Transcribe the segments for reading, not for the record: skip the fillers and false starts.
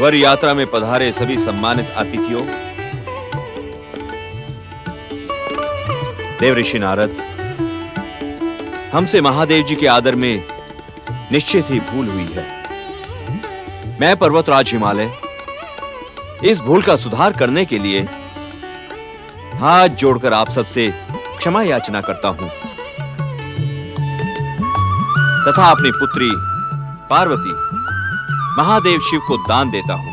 वर यात्रा में पधारे सभी सम्मानित अतिथियों, देवऋषि नारद, हमसे महादेव जी के आदर में निश्चित ही भूल हुई है। मैं पर्वतराज हिमालय इस भूल का सुधार करने के लिए हाथ जोड़कर आप सबसे क्षमा याचना करता हूं तथा अपनी पुत्री पार्वती महादेव शिव को दान देता हूं।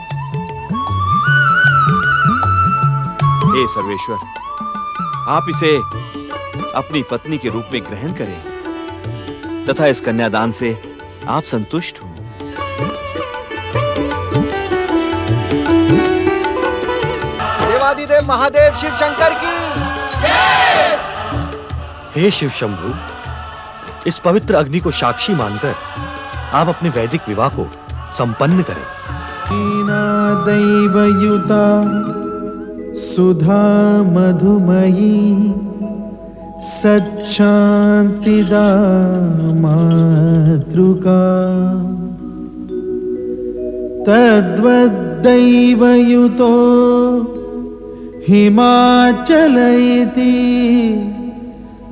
हे सर्वेश्वर, आप इसे अपनी पत्नी के रूप में ग्रहण करें तथा इस कन्यादान से आप संतुष्ट हो। देवादिदेव महादेव शिव शंकर की जय। हे शिव शंभु, इस पवित्र अग्नि को साक्षी मानकर आप अपने वैदिक विवाह को संपन्न करें। दैवयुता सुधा मधुमयी सच्चान्तिदा मातृका तद्वद्दैवयुतो हिमाचल इति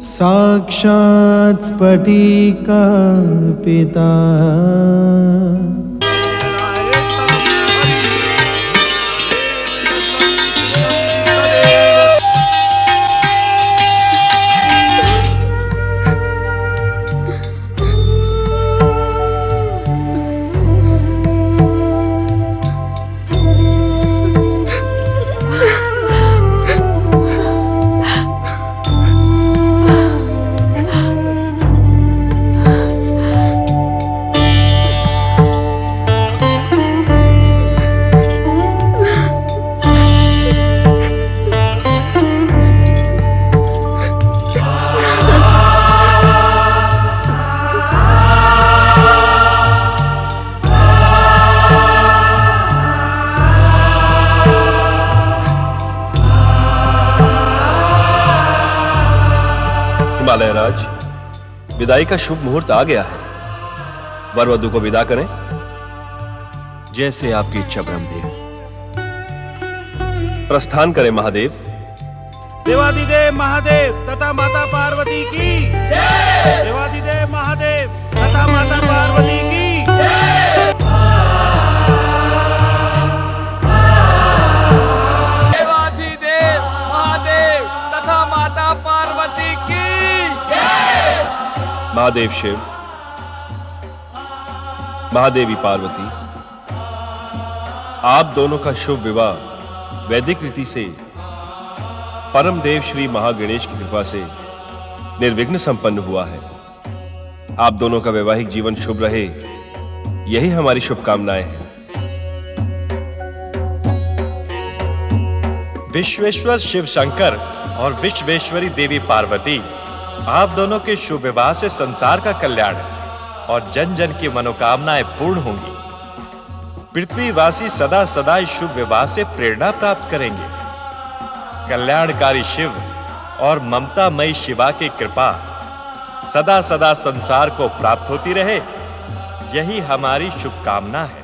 साक्षात् स्फटिका पिता। हिमालय राज, विदाई का शुभ मुहूर्त आ गया है। वर वधू को विदा करें। जैसे आपकी इच्छा ब्रह्मदेव। प्रस्थान करें महादेव। देवादिदेव महादेव तथा माता पार्वती की जय। देवादिदेव महादेव तथा माता पार्वती की जय। देवादिदेव महादेव तथा माता पार्वती की जय। महादेव शिव, महादेवी पार्वती, आप दोनों का शुभ विवाह वैदिक रीति से परम देव श्री महागणेश की कृपा से निर्विघ्न संपन्न हुआ है। आप दोनों का वैवाहिक जीवन शुभ रहे, यही हमारी शुभकामनाएं हैं। विश्वेश्वर शिव शंकर और विश्वेश्वरी देवी पार्वती, आप दोनों के शुभ विवाह से संसार का कल्याण और जन जन की मनोकामनाएं पूर्ण होंगी। पृथ्वीवासी सदा सदा इस शुभ विवाह से प्रेरणा प्राप्त करेंगे। कल्याणकारी शिव और ममतामयी शिवा की कृपा सदा सदा संसार को प्राप्त होती रहे, यही हमारी शुभकामना है।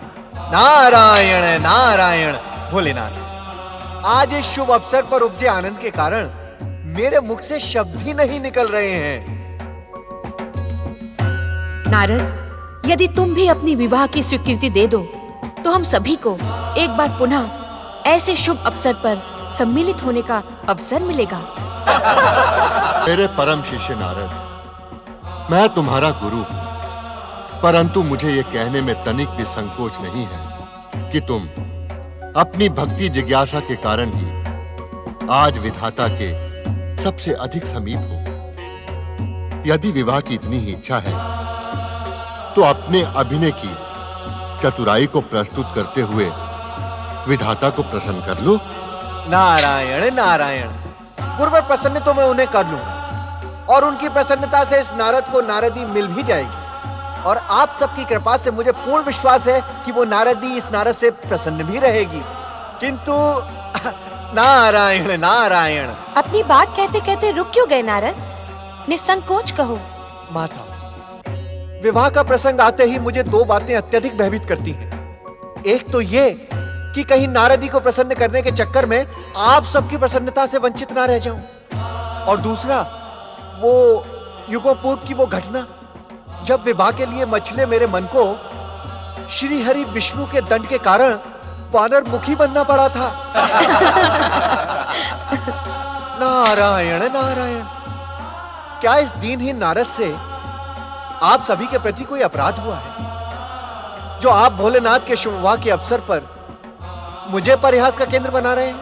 नारायण नारायण भोलेनाथ, आज इस शुभ अवसर पर उपजे आनंद के कारण मेरे मुख से शब्द ही नहीं निकल रहे हैं। नारद, यदि तुम भी अपनी विवाह की स्वीकृति दे दो तो हम सभी को एक बार पुनः ऐसे शुभ अवसर पर सम्मिलित होने का अवसर मिलेगा। मेरे परम शिष्य नारद, मैं तुम्हारा गुरु हूं, परंतु मुझे यह कहने में तनिक भी संकोच नहीं है कि तुम अपनी भक्ति जिज्ञासा के कारण ही आज विधाता के सबसे अधिक समीप हो। यदि विवाह की इतनी ही इच्छा है तो अपने अभिनय की चतुराई को प्रस्तुत करते हुए विधाता को प्रसन्न कर लो। नारायण नारायण, गुरुवर प्रसन्न तो मैं उन्हें कर लूंगा और उनकी प्रसन्नता से इस नारद को नारदी मिल भी जाएगी। और आप सबकी कृपा से मुझे पूर्ण विश्वास है कि वो नारदी इस नारद से प्रसन्न भी रहेगी। किंतु नारायण नारायण। अपनी बात कहते कहते रुक क्यों गए नारद? निसंकोच कहो। माता, विवाह का प्रसंग आते ही मुझे दो बातें अत्यधिक भयभीत करती हैं। एक तो ये कि कहीं नारदी को प्रसन्न करने के चक्कर में आप सबकी प्रसन्नता से वंचित ना रह जाऊं। और दूसरा, वो युगों पूर्व की वो घटना जब विवाह के लिए मछले मेरे मन को श्री हरि विष्णु के दंड के कारण वानर मुखी बनना पड़ा था। नारायण नारायण, क्या इस दीनहीन नारद से आप सभी के प्रति कोई अपराध हुआ है, जो आप भोलेनाथ के शुभ विवाह के अवसर पर मुझे परिहास का केंद्र बना रहे हैं?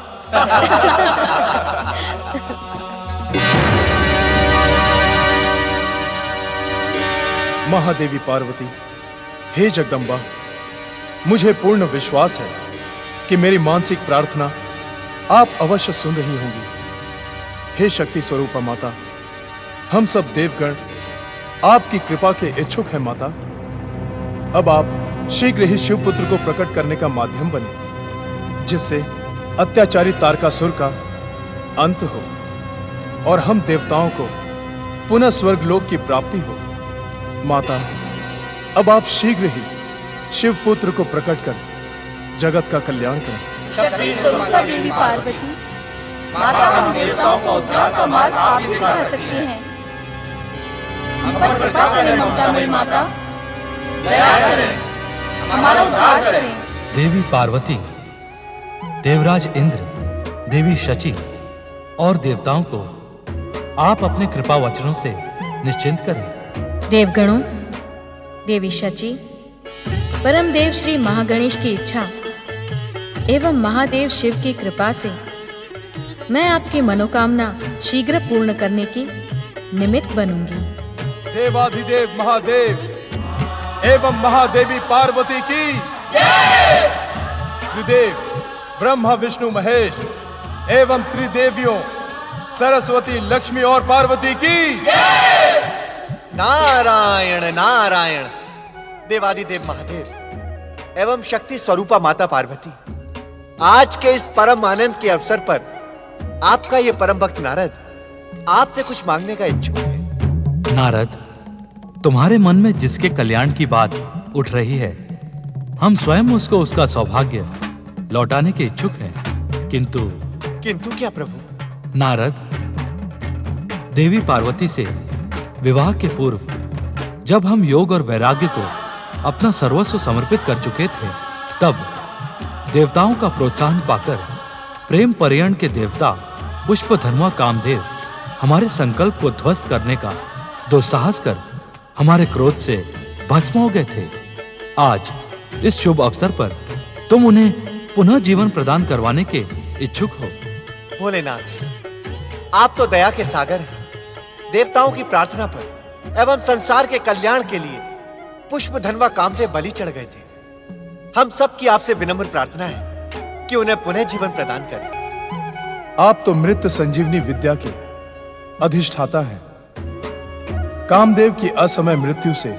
महादेवी पार्वती, हे जगदम्बा, मुझे पूर्ण विश्वास है कि मेरी मानसिक प्रार्थना आप अवश्य सुन रही होंगी। हे शक्ति स्वरूपा माता, हम सब देवगण आपकी कृपा के इच्छुक हैं माता। अब आप शीघ्र ही शिवपुत्र को प्रकट करने का माध्यम बने, जिससे अत्याचारी तारकासुर का अंत हो और हम देवताओं को पुनः स्वर्गलोक की प्राप्ति हो। माता, अब आप शीघ्र ही शिवपुत्र को प्रकट कर जगत का कल्याण करें। शक्ति स्वरूपा देवी पार्वती, माता, हम देवताओं को उद्धार का मार्ग आप ही दिखा सकती हैं। हम पर कृपा करें ममतामयी माता, दया करें, हमारा उद्धार करें। देवी पार्वती, देवराज इंद्र, देवी शची और देवताओं को आप अपने कृपा वचनों से निश्चिंत करें। देवगणों, देवी शची, परम देव श्री महागणेश की इच्छा एवं महादेव शिव की कृपा से मैं आपकी मनोकामना शीघ्र पूर्ण करने की निमित्त बनूंगी। देवाधिदेव महादेव एवं महादेवी पार्वती की जय। त्रिदेव ब्रह्मा विष्णु महेश एवं त्रिदेवियों सरस्वती लक्ष्मी और पार्वती की जय। नारायण नारायण, देवादिदेव महादेव एवं शक्ति स्वरूपा माता पार्वती, आज के इस परम आनंद के अवसर पर आपका ये परम भक्त नारद आपसे कुछ मांगने का इच्छुक है। नारद, तुम्हारे मन में जिसके कल्याण की बात उठ रही है, हम स्वयं उसको उसका सौभाग्य लौटाने के इच्छुक हैं। किंतु क्या प्रभु? नारद, देवी पार्वती से विवाह के पूर्व जब हम योग और वैराग्य को अपना सर्वस्व समर्पित कर चुके थे, तब देवताओं का प्रोत्साहन पाकर प्रेम पर्यण के देवता पुष्पधन्वा कामदेव हमारे संकल्प को ध्वस्त करने का दुस्साहस कर हमारे क्रोध से भस्म हो गए थे। आज इस शुभ अवसर पर तुम उन्हें पुनः जीवन प्रदान करवाने के इच्छुक हो। भोलेनाथ, आप तो दया के सागर हैं। देवताओं की प्रार्थना पर एवं संसार के कल्याण के लिए पुष्पधन्वा कामदेव बलि चढ़ गए थे। हम सब की आपसे विनम्र प्रार्थना है कि उन्हें पुनः जीवन प्रदान करें। आप तो मृत संजीवनी विद्या के अधिष्ठाता हैं। कामदेव की असमय मृत्यु से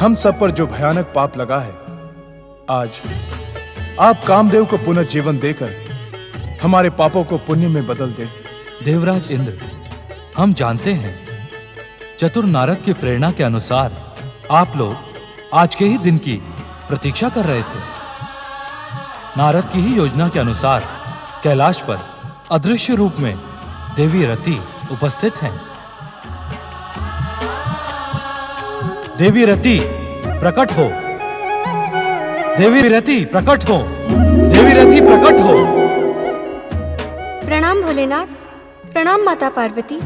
हम सब पर जो भयानक पाप लगा है, आज आप कामदेव को पुनः जीवन देकर हमारे पापों को पुण्य में बदल दे। देवराज इंद्र, हम जानते हैं चतुर नारद की प्रेरणा के अनुसार आप लोग आज के ही दिन की प्रतीक्षा कर रहे थे। नारद की ही योजना के अनुसार कैलाश पर अदृश्य रूप में देवी रति उपस्थित हैं। देवी रति प्रकट हो, देवी रति प्रकट हो, देवी रति प्रकट हो। प्रणाम भोलेनाथ, प्रणाम माता पार्वती।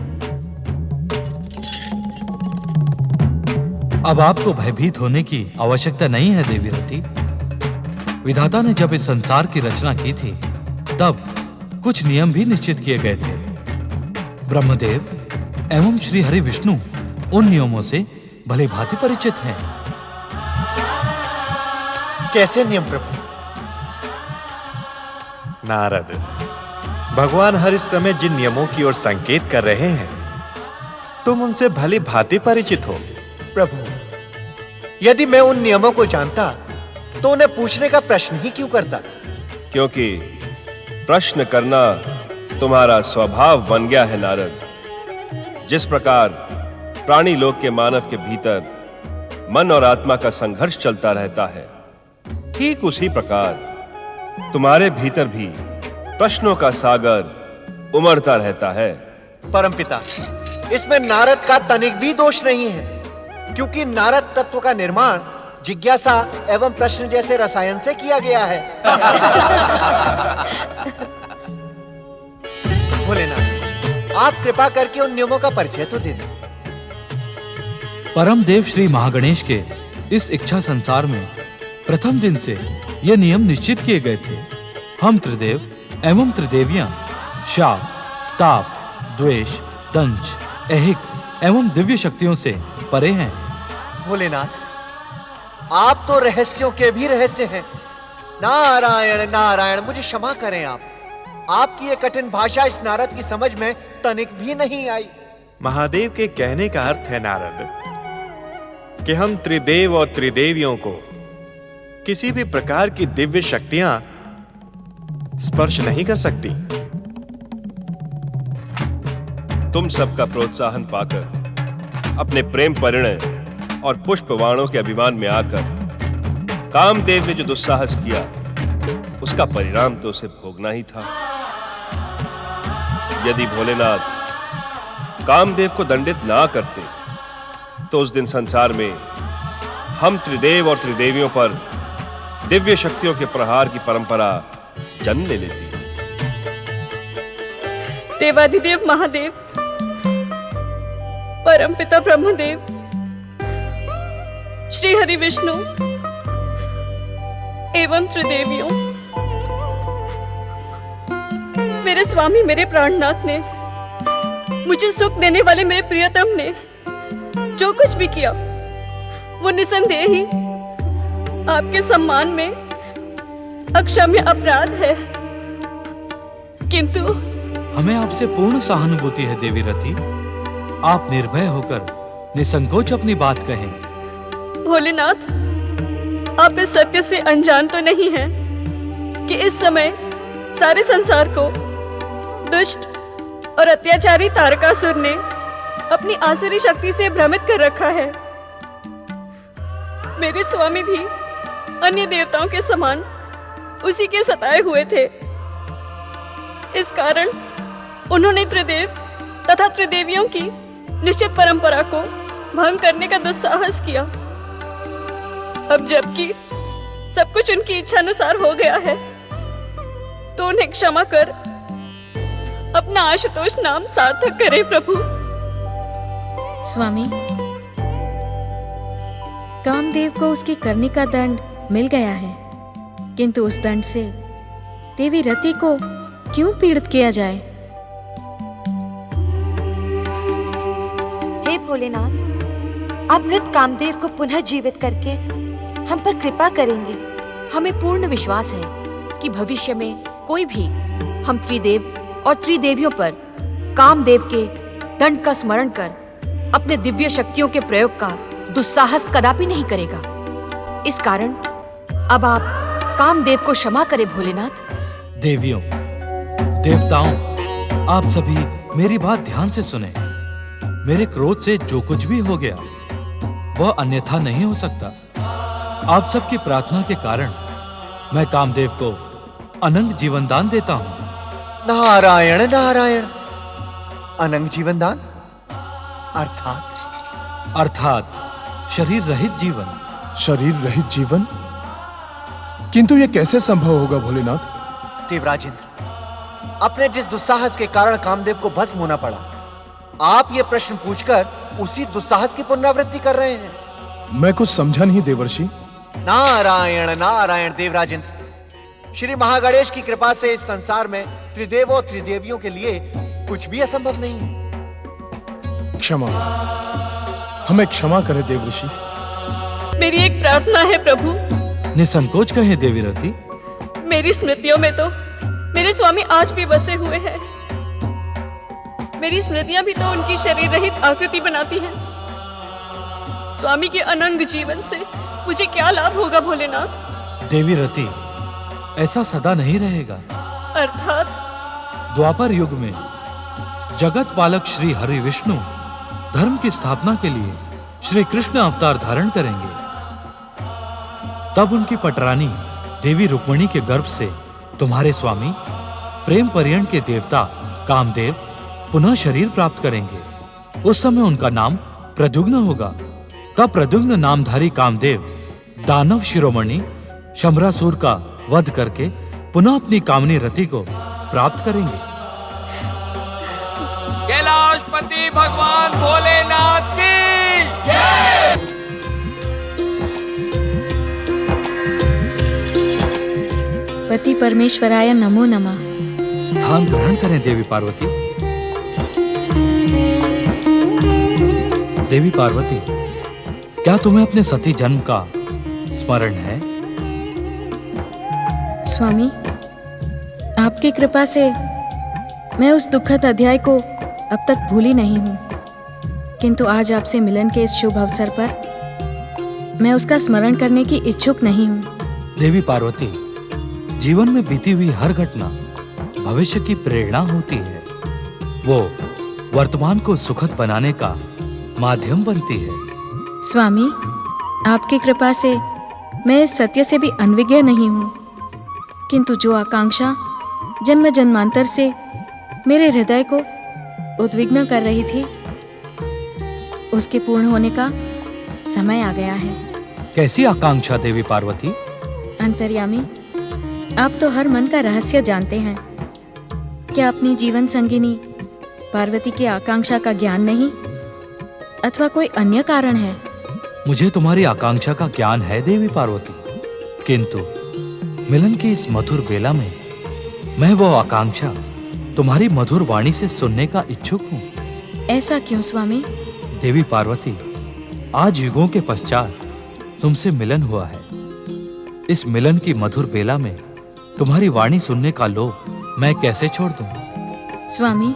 अब आपको भयभीत होने की आवश्यकता नहीं है देवी रति। विधाता ने जब इस संसार की रचना की थी, तब कुछ नियम भी निश्चित किए गए थे। ब्रह्मदेव एवं श्री हरि विष्णु उन नियमों से भली भांति परिचित हैं। कैसे नियम प्रभु? नारद, भगवान हर इस समय जिन नियमों की ओर संकेत कर रहे हैं, तुम उनसे भली भांति परिचित हो। प्रभु, यदि मैं उन नियमों को जानता तो उन्हें पूछने का प्रश्न ही क्यों करता? क्योंकि प्रश्न करना तुम्हारा स्वभाव बन गया है नारद। जिस प्रकार प्राणी लोक के मानव के भीतर मन और आत्मा का संघर्ष चलता रहता है, ठीक उसी प्रकार तुम्हारे भीतर भी प्रश्नों का सागर उमड़ता रहता है। परमपिता, इसमें नारद का तनिक भी दोष नहीं है, क्योंकि नारद तत्व का निर्माण जिज्ञासा एवं प्रश्न जैसे रसायन से किया गया है। भोलेनाथ, आप कृपा करके उन नियमों का परिचय तो दे दें। परम देव श्री महागणेश के इस इच्छा संसार में प्रथम दिन से ये नियम निश्चित किए गए थे। हम त्रिदेव एवं त्रिदेवियां शाप, ताप, द्वेष, दंश, ऐहिक एवं दिव्य शक्तियों से परे हैं। भोलेनाथ, आप तो रहस्यों के भी रहस्य हैं। नारायण नारायण, मुझे क्षमा करें आप। आपकी ये कठिन भाषा इस नारद की समझ में तनिक भी नहीं आई। महादेव के कहने का अर्थ है नारद कि हम त्रिदेव और त्रिदेवियों को किसी भी प्रकार की दिव्य शक्तियां स्पर्श नहीं कर सकती। तुम सबका प्रोत्साहन पाकर, अपने प्रेम परिणय और पुष्पवाणों के अभिमान में आकर कामदेव ने जो दुस्साहस किया, उसका परिणाम तो उसे भोगना ही था। यदि भोलेनाथ कामदेव को दंडित ना करते, तो उस दिन संसार में हम त्रिदेव और त्रिदेवियों पर दिव्य शक्तियों के प्रहार की परंपरा जन्म ले लेती। देवाधिदेव महादेव, परमपिता ब्रह्मदेव, श्री हरि विष्णु एवं त्रिदेवियों, मेरे स्वामी, मेरे प्राणनाथ ने, मुझे सुख देने वाले मेरे प्रियतम ने जो कुछ भी किया, वो निसंदेह ही आपके सम्मान में अक्षम्य अपराध है। किंतु हमें आपसे पूर्ण सहानुभूति है देवी रति। आप निर्भय होकर निसंकोच अपनी बात कहें। भोलेनाथ, आप इस सत्य से अनजान तो नहीं हैं कि इस समय सारे संसार को दुष्ट और अत्याचारी तारकासुर ने अपनी आसुरी शक्ति से भ्रमित कर रखा है। मेरे स्वामी भी अन्य देवताओं के समान उसी के सताए हुए थे। इस कारण उन्होंने त्रिदेव तथा त्रिदेवियों की निश्चित परंपरा को भंग करने का दुस्साहस किया। अब जबकि सब कुछ उनकी इच्छा अनुसार हो गया है, तो उन्हें क्षमा कर अपना आशुतोष नाम सार्थक करें प्रभु। स्वामी, कामदेव को उसकी करनी का दंड मिल गया है, किंतु उस दंड से देवी रति को क्यों पीड़ित किया जाए? हे भोलेनाथ, आप मृत कामदेव को पुनः जीवित करके हम पर कृपा करेंगे। हमें पूर्ण विश्वास है कि भविष्य में कोई भी हम त्रिदेव और त्रिदेवियों पर कामदेव के दंड का स्मरण कर अपने दिव्य शक्तियों के प्रयोग का दुस्साहस कदापि नहीं करेगा। इस कारण अब आप कामदेव को क्षमा करें भोलेनाथ। देवियों, देवताओं, आप सभी मेरी बात ध्यान से सुने। मेरे क्रोध से जो कुछ भी हो गया वह अन्यथा नहीं हो सकता। आप सबकी प्रार्थना के कारण मैं कामदेव को अनंत जीवन दान देता हूं। नारायण नारायण, अनंत जीवन दान अर्थात शरीर रहित जीवन। शरीर रहित जीवन? किंतु यह कैसे संभव होगा भोलेनाथ? देवराजेंद्र, अपने जिस दुस्साहस के कारण कामदेव को भस्म होना पड़ा, आप ये प्रश्न पूछकर उसी दुस्साहस की पुनरावृत्ति कर रहे हैं। मैं कुछ समझा नहीं देवर्षि। नारायण नारायण देवराजेंद्र, श्री महागणेश की कृपा से इस संसार में त्रिदेवों त्रिदेवियों के लिए कुछ भी असंभव नहीं है। क्षमा, हमें क्षमा करें देवऋषि। मेरी एक प्रार्थना है प्रभु। निसंकोच कहें देवी रति। मेरी स्मृतियों में तो मेरे स्वामी आज भी बसे हुए हैं। मेरी स्मृतियां भी तो उनकी शरीर रहित आकृति बनाती हैं। स्वामी के अनंग जीवन से मुझे क्या लाभ होगा भोलेनाथ? देवी रति, ऐसा सदा नहीं रहेगा। अर्थात? द्वापर युग में जगत पालक श्री हरि विष्णु धर्म की स्थापना के लिए श्री कृष्ण अवतार धारण करेंगे। तब उनकी पटरानी देवी रुक्मिणी के गर्भ से तुम्हारे स्वामी प्रेम पर्यंत के देवता कामदेव पुनः शरीर प्राप्त करेंगे। उस समय उनका नाम प्रद्युम्न होगा। तब प्रद्युम्न नामधारी कामदेव दानव शिरोमणि शंभरासुर का वध करके पुनः अपनी कामनी रति को प्राप्त करेंगे। कैलाशपति भगवान भोलेनाथ की जय। पति परमेश्वराय नमो नमः। स्थान ग्रहण करें देवी पार्वती। देवी पार्वती, क्या तुम्हें अपने सती जन्म का स्मरण है? स्वामी, आपकी कृपा से मैं उस दुखद अध्याय को अब तक भूली नहीं हूँ, किंतु आज आपसे मिलन के इस शुभ अवसर पर मैं उसका स्मरण करने की इच्छुक नहीं हूँ। देवी पार्वती, जीवन में बीती हुई हर घटना भविष्य की प्रेरणा होती है। वो वर्तमान को सुखद बनाने का माध्यम बनती है। स्वामी, आपकी कृपा से मैं इस सत्य से भी अनविज्ञ नहीं हूँ, किंतु जो आकांक्षा जन्म जन्मांतर से मेरे हृदय को उद्विग्न कर रही थी, उसके पूर्ण होने का समय आ गया है। कैसी आकांक्षा देवी पार्वती? अंतर्यामी, आप तो हर मन का रहस्य जानते हैं। क्या अपनी जीवन संगिनी पार्वती की आकांक्षा का ज्ञान नहीं, अथवा कोई अन्य कारण है? मुझे तुम्हारी आकांक्षा का ज्ञान है देवी पार्वती, किंतु मिलन की इस मधुर बेला में मैं वो आकांक्षा तुम्हारी मधुर वाणी से सुनने का इच्छुक हूँ। ऐसा क्यों स्वामी? देवी पार्वती, आज युगों के पश्चात तुमसे मिलन हुआ है। इस मिलन की मधुर बेला में तुम्हारी वाणी सुनने का लोभ मैं कैसे छोड़ दूं? स्वामी,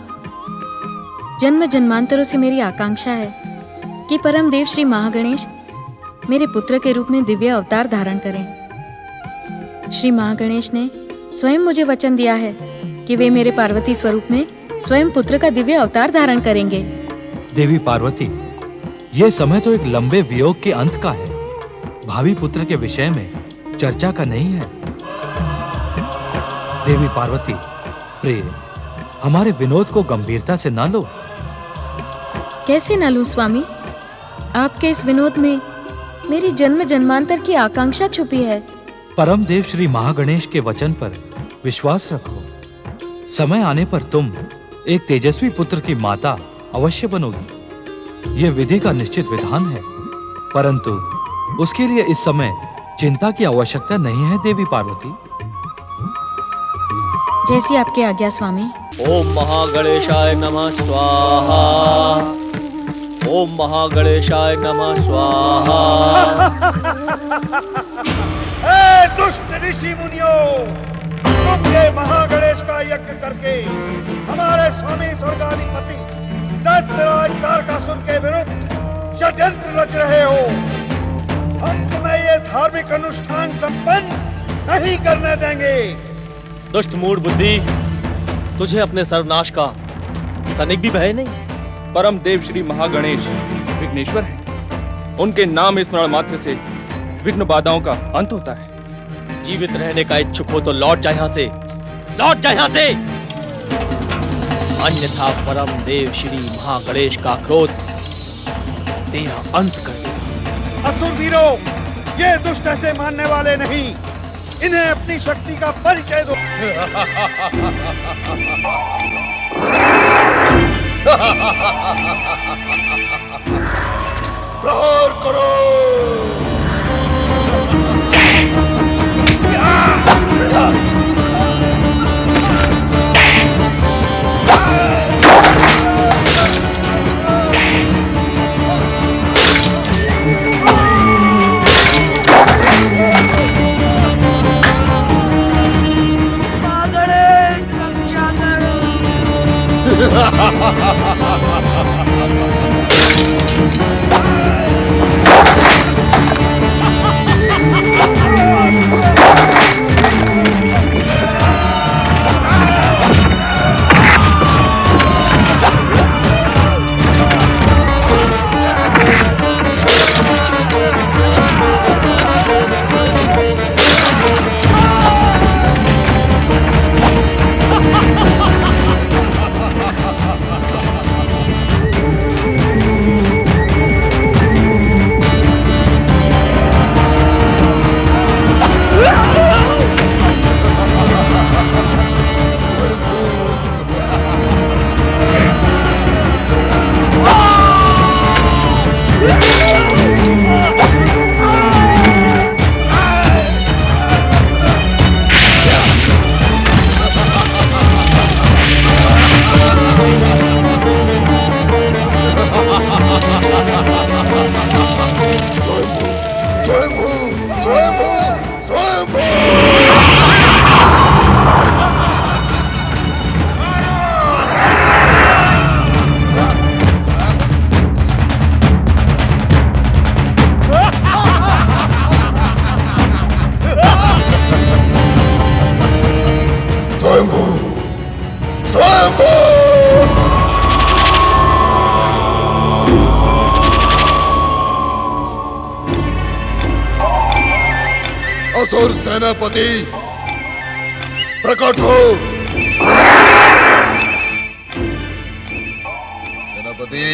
जन्म जन्मांतरों से मेरी आकांक्षा है कि परम देव श्री महागणेश मेरे पुत्र के रूप में दिव्य अवतार धारण करें। श्री महागणेश ने स्वयं मुझे वचन दिया है कि वे मेरे पार्वती स्वरूप में स्वयं पुत्र का दिव्य अवतार धारण करेंगे। देवी पार्वती, ये समय तो एक लंबे वियोग के अंत का है, भावी पुत्र के विषय में चर्चा का नहीं है। देवी पार्वती प्रिय, हमारे विनोद को गंभीरता से ना लो। कैसे न लूं स्वामी? आपके इस विनोद में मेरी जन्म जन्मांतर की आकांक्षा छुपी है। परम देव श्री महागणेश के वचन पर विश्वास रखो। समय आने पर तुम एक तेजस्वी पुत्र की माता अवश्य बनोगी। यह विधि का निश्चित विधान है, परंतु उसके लिए इस समय चिंता की आवश्यकता नहीं है देवी पार्वती। जैसी आपकी आज्ञा स्वामी। ओम महागणेशाय नमः स्वाहा। ओम महागणेशाय नमः स्वाहा। ए दुष्ट ऋषि मुनियों, तुम ये महागणेश का यज्ञ करके हमारे स्वामी स्वर्गाधिपति दैत्यराज तारकासुर के विरुद्ध षड्यंत्र रच रहे हो। हम तुम्हें ये धार्मिक अनुष्ठान संपन्न नहीं करने देंगे। दुष्ट मूढ़ बुद्धि, तुझे अपने सर्वनाश का तनिक भी भय नहीं? परम देव श्री महागणेश विघ्नेश्वर है। उनके नाम स्मरण मात्र से विघ्न बाधाओं का अंत होता है। जीवित रहने का इच्छुक हो तो लौट जा यहाँ से, लौट जा यहाँ से, अन्यथा परम देव श्री महागणेश का क्रोध तेरा अंत कर देगा। असुर वीरों, ये दुष्ट ऐसे मानने वाले नहीं, इन्हें अपनी शक्ति का परिचय दो। प्रहार करो। महागणेश रक्षा करो। स्वयंभू स्वयंभू असुर सेनापति प्रकट हो। सेनापति,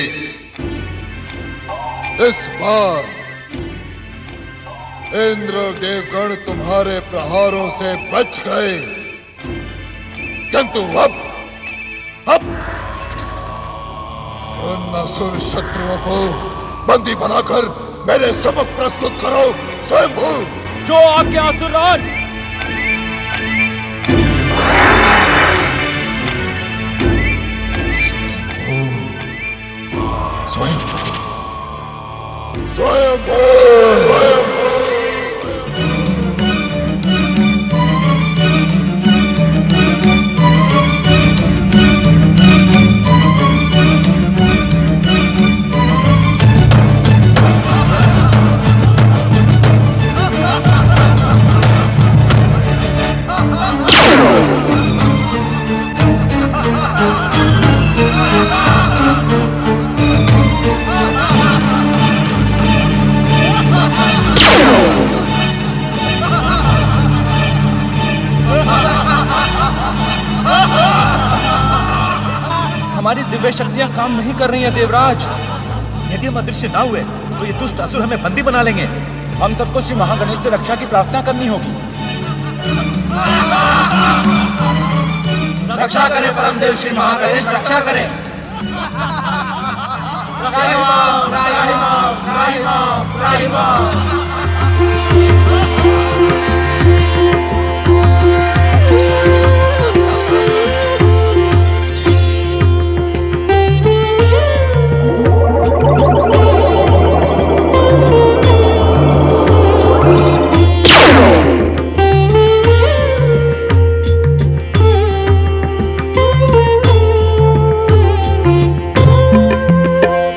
इस बार इंद्र और देवगण तुम्हारे प्रहारों से बच गए, किंतु अब उन असुर शत्रुओं को बंदी बनाकर मेरे सबक प्रस्तुत करो। स्वयंभू, जो आज्ञा असुरराज। स्वयंभू स्वयंभू हमारी दिव्य शक्तियां काम नहीं कर रही हैं देवराज। यदि हम अदृश्य ना हुए तो ये दुष्ट असुर हमें बंदी बना लेंगे। हम सबको श्री महागणेश से रक्षा की प्रार्थना करनी होगी। रक्षा करें परमदेव श्री महागणेश, रक्षा करें। त्राहिमाम, त्राहिमाम, त्राहिमाम, त्राहिमाम।